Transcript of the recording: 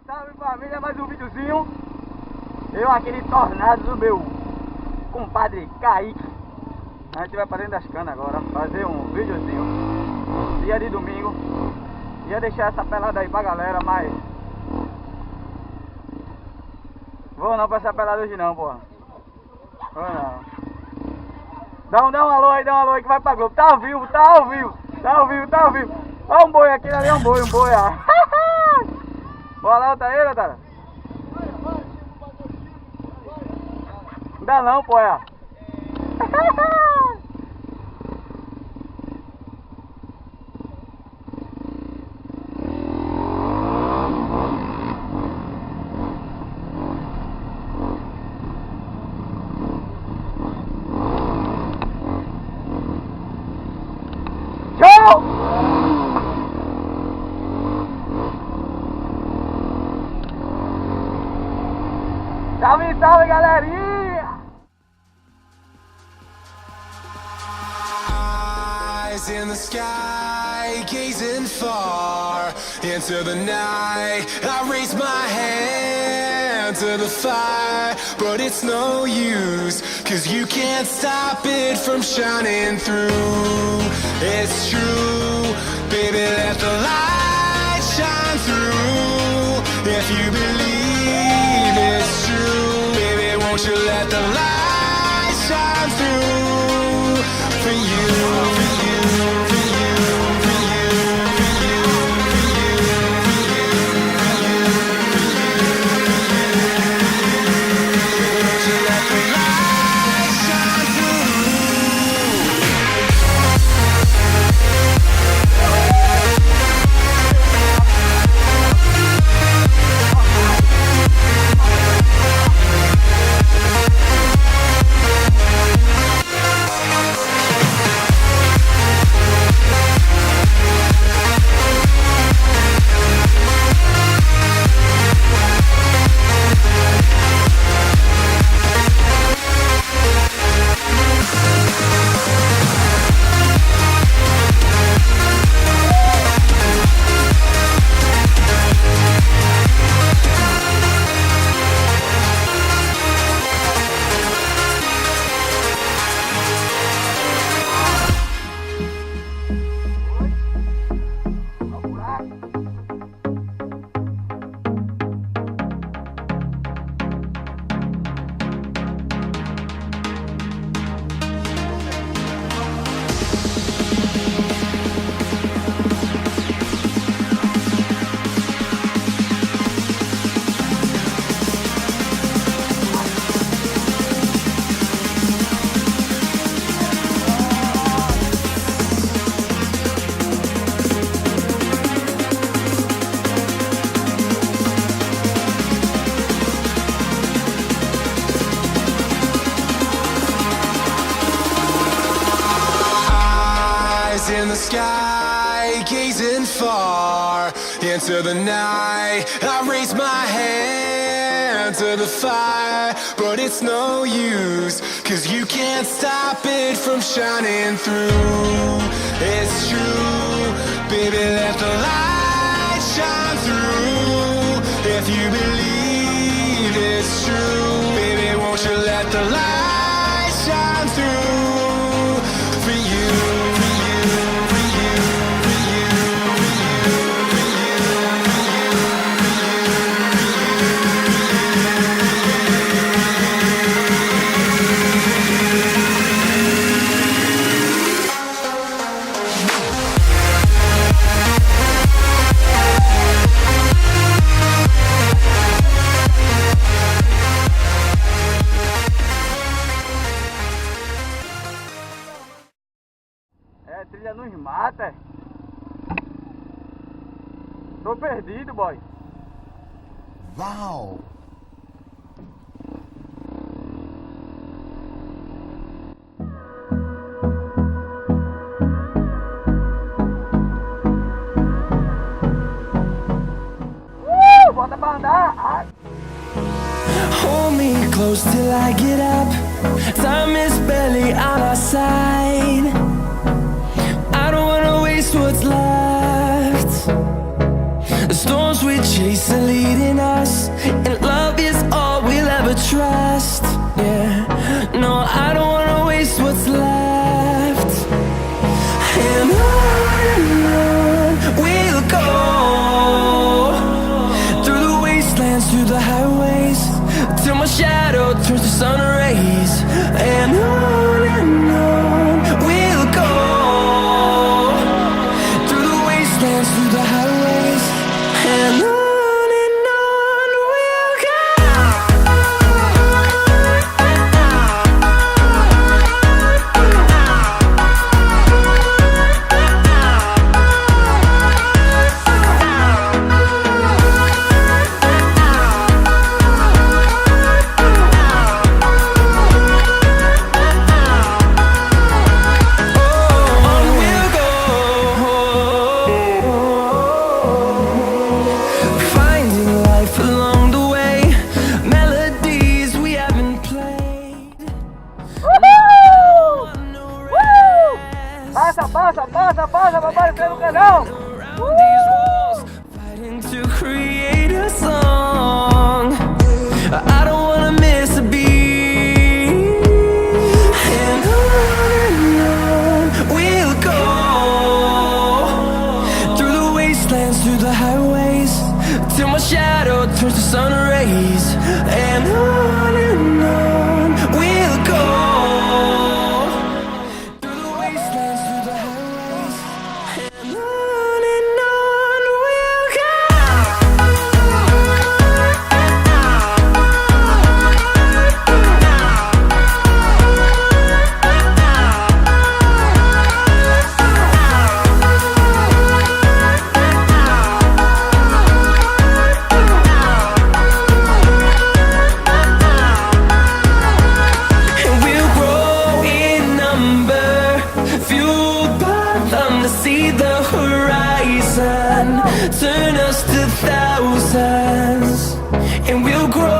Salve família, mais um videozinho. Eu aquele tornado do meu compadre Kaique. A gente vai para dentro das canas agora, fazer um videozinho. Dia de domingo. Ia deixar essa pelada aí pra galera, mas vou não pra essa pelada hoje não, porra. Vou não. Dá um alô aí que vai pra Globo. Tá ao vivo. Olha um boi aqui, ali é um boi, ó. Bora lá, tá aí, galera? Não dá não, pô, ó. Show! Salve, galerinha! Eyes in the sky, gazing far into the night. I raise my hand to the fire, but it's no use, 'cause you can't stop it from shining through. It's true, baby, let the light shine through. If you believe it's true, baby, won't you let the light shine through for you, for you, for you, for you, for you, for you, for you, for you, won't you let the light shine through? In the sky, gazing far into the night. I raise my hand to the fire, but it's no use, 'cause you can't stop it from shining through. It's true, baby, let the light shine through. If you believe it's true, baby, won't you let the light shine through for you? É, trilha nos mata. Tô perdido, boy. Wow. Bota pra andar. Ai. Hold me close till I get up. Time is barely on our side. I don't wanna waste what's left. storms we chase are leading us, and love is all we'll ever trust. Yeah, no, I don't wanna waste what's left. And on we'll go, through the wastelands, through the highways, till my shadow turns to sun rays. And on we'll go, through the wastelands, through the highways, and on we'll go. Passa, papai, pelo canal! Fighting to create a song. I don't wanna miss a beat. And on we'll go, through the wastelands, through the highways, till my shadow turns to sun rays. And on we'll go, through the wastelands, through the highways, and on we'll go. And we'll grow in number, fueled by them to see the horizon, turn us to thousands. And we'll grow